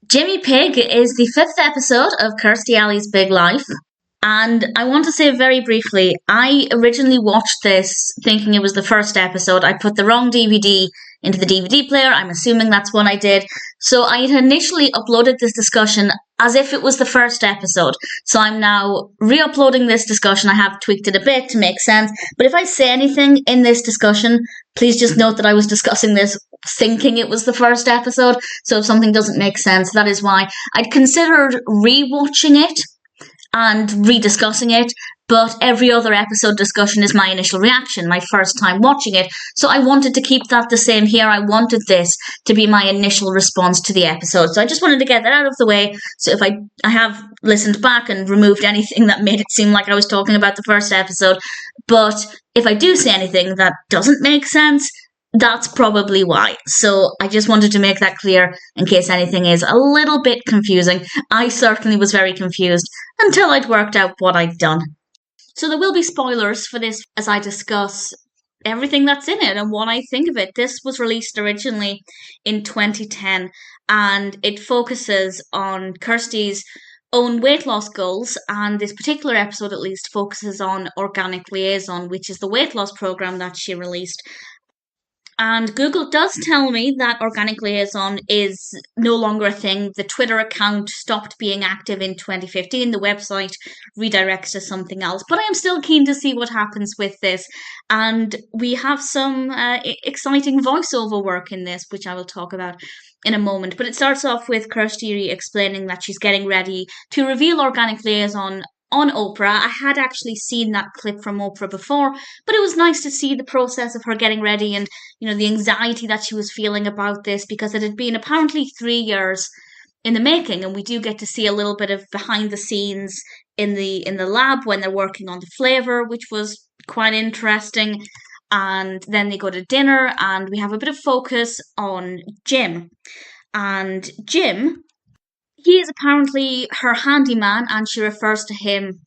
Jimmy Pig is the fifth episode of Kirstie Alley's Big Life. And I want to say very briefly, I originally watched this thinking it was the first episode. I put the wrong DVD into the DVD player. I'm assuming that's what I did. So I had initially uploaded this discussion as if it was the first episode. So I'm now re-uploading this discussion. I have tweaked it a bit to make sense. But if I say anything in this discussion, please just note that I was discussing this thinking it was the first episode. So if something doesn't make sense, that is why. I'd considered re-watching it and rediscussing it, but every other episode discussion is my initial reaction, my first time watching it. So I wanted to keep that the same here. I wanted this to be my initial response to the episode. So I just wanted to get that out of the way. So if I have listened back and removed anything that made it seem like I was talking about the first episode, but if I do say anything that doesn't make sense, that's probably why. So I just wanted to make that clear in case anything is a little bit confusing. I certainly was very confused until I'd worked out what I'd done. So there will be spoilers for this as I discuss everything that's in it and what I think of it. This was released originally in 2010 and it focuses on Kirstie's own weight loss goals, and this particular episode at least focuses on Organic Liaison, which is the weight loss program that she released. And Google does tell me that Organic Liaison is no longer a thing. The Twitter account stopped being active in 2015. The website redirects to something else. But I am still keen to see what happens with this. And we have some exciting voiceover work in this, which I will talk about in a moment. But it starts off with Kirstie explaining that she's getting ready to reveal Organic Liaison on Oprah. I had actually seen that clip from Oprah before, but it was nice to see the process of her getting ready and, the anxiety that she was feeling about this, because it had been apparently 3 years in the making, and we do get to see a little bit of behind the scenes in the lab when they're working on the flavor, which was quite interesting. And then they go to dinner and we have a bit of focus on Jim. And Jim, he is apparently her handyman, and she refers to him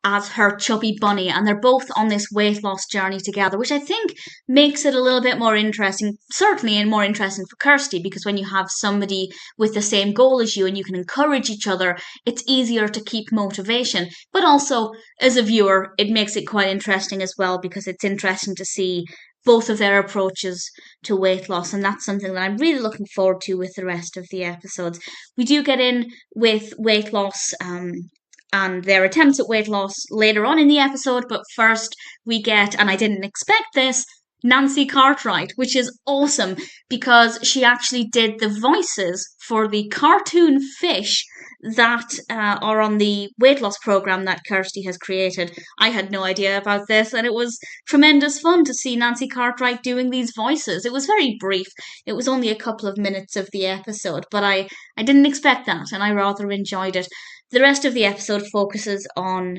as her chubby bunny, and they're both on this weight loss journey together, which I think makes it a little bit more interesting, certainly, and more interesting for Kirstie, because when you have somebody with the same goal as you and you can encourage each other, it's easier to keep motivation. But also, as a viewer, it makes it quite interesting as well, because it's interesting to see both of their approaches to weight loss, and that's something that I'm really looking forward to with the rest of the episodes. We do get in with weight loss and their attempts at weight loss later on in the episode, but first we get, and I didn't expect this, Nancy Cartwright, which is awesome because she actually did the voices for the cartoon fish that are on the weight loss program that Kirstie has created. I had no idea about this, and it was tremendous fun to see Nancy Cartwright doing these voices. It was very brief. It was only a couple of minutes of the episode, but I didn't expect that, and I rather enjoyed it. The rest of the episode focuses on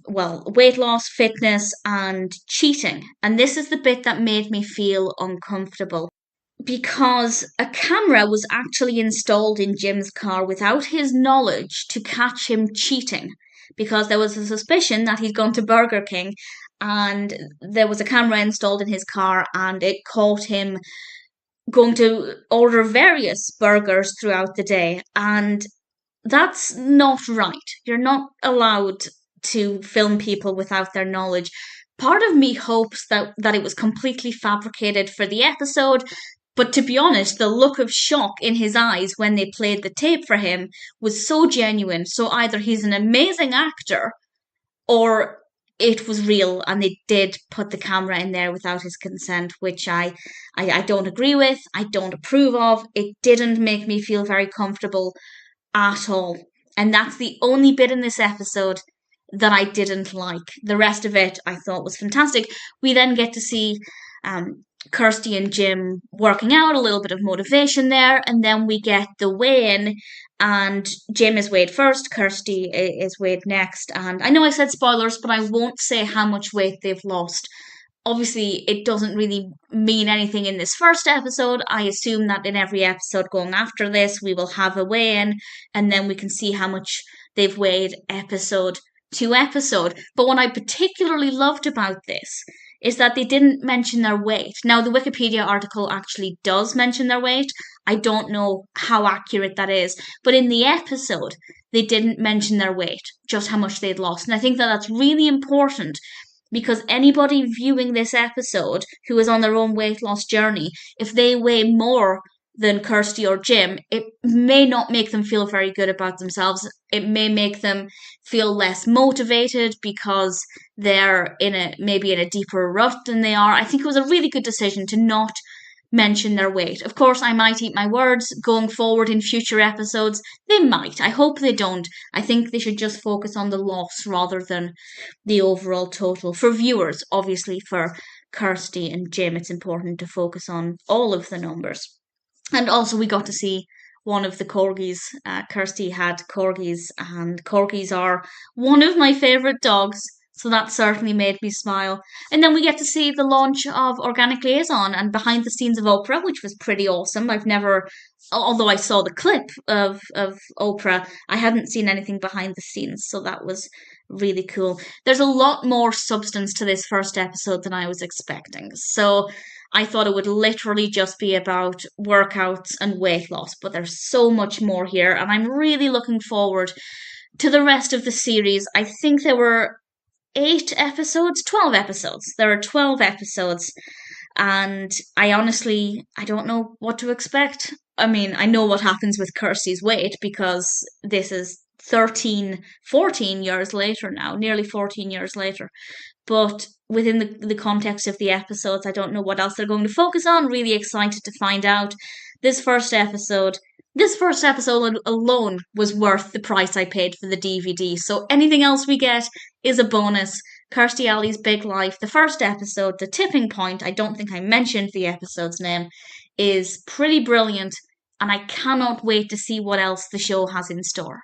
weight loss, fitness, and cheating. And this is the bit that made me feel uncomfortable, because a camera was actually installed in Jim's car without his knowledge to catch him cheating, because there was a suspicion that he'd gone to Burger King and there was a camera installed in his car and it caught him going to order various burgers throughout the day. And that's not right. You're not allowed to film people without their knowledge. Part of me hopes that it was completely fabricated for the episode, but to be honest, the look of shock in his eyes when they played the tape for him was so genuine. So either he's an amazing actor or it was real and they did put the camera in there without his consent, which I don't agree with, I don't approve of. It didn't make me feel very comfortable at all. And that's the only bit in this episode that I didn't like. The rest of it I thought was fantastic. We then get to see Kirstie and Jim working out, a little bit of motivation there, and then we get the weigh-in, and Jim is weighed first, Kirstie is weighed next, and I know I said spoilers, but I won't say how much weight they've lost. Obviously, it doesn't really mean anything in this first episode. I assume that in every episode going after this, we will have a weigh-in, and then we can see how much they've weighed episode to episode. But what I particularly loved about this is that they didn't mention their weight. Now, the Wikipedia article actually does mention their weight. I don't know how accurate that is, but in the episode, they didn't mention their weight, just how much they'd lost. And I think that that's really important because anybody viewing this episode who is on their own weight loss journey, if they weigh more than Kirstie or Jim, it may not make them feel very good about themselves. It may make them feel less motivated because they're maybe in a deeper rut than they are. I think it was a really good decision to not mention their weight. Of course, I might eat my words going forward in future episodes. They might. I hope they don't. I think they should just focus on the loss rather than the overall total. For viewers, obviously, for Kirstie and Jim, it's important to focus on all of the numbers. And also, we got to see one of the corgis. Kirstie had corgis, and corgis are one of my favourite dogs. So that certainly made me smile. And then we get to see the launch of Organic Liaison and behind the scenes of Oprah, which was pretty awesome. I've never, although I saw the clip of Oprah, I hadn't seen anything behind the scenes. So that was really cool. There's a lot more substance to this first episode than I was expecting. So I thought it would literally just be about workouts and weight loss, but there's so much more here. And I'm really looking forward to the rest of the series. I think there were 12 episodes. There are 12 episodes, and I don't know what to expect. I mean, I know what happens with Kirstie's weight because this is 14 years later now, nearly 14 years later. But within the context of the episodes, I don't know what else they're going to focus on. Really excited to find out. This first episode alone was worth the price I paid for the DVD. So anything else we get is a bonus. Kirstie Alley's Big Life, the first episode, The Tipping Point, I don't think I mentioned the episode's name, is pretty brilliant, and I cannot wait to see what else the show has in store.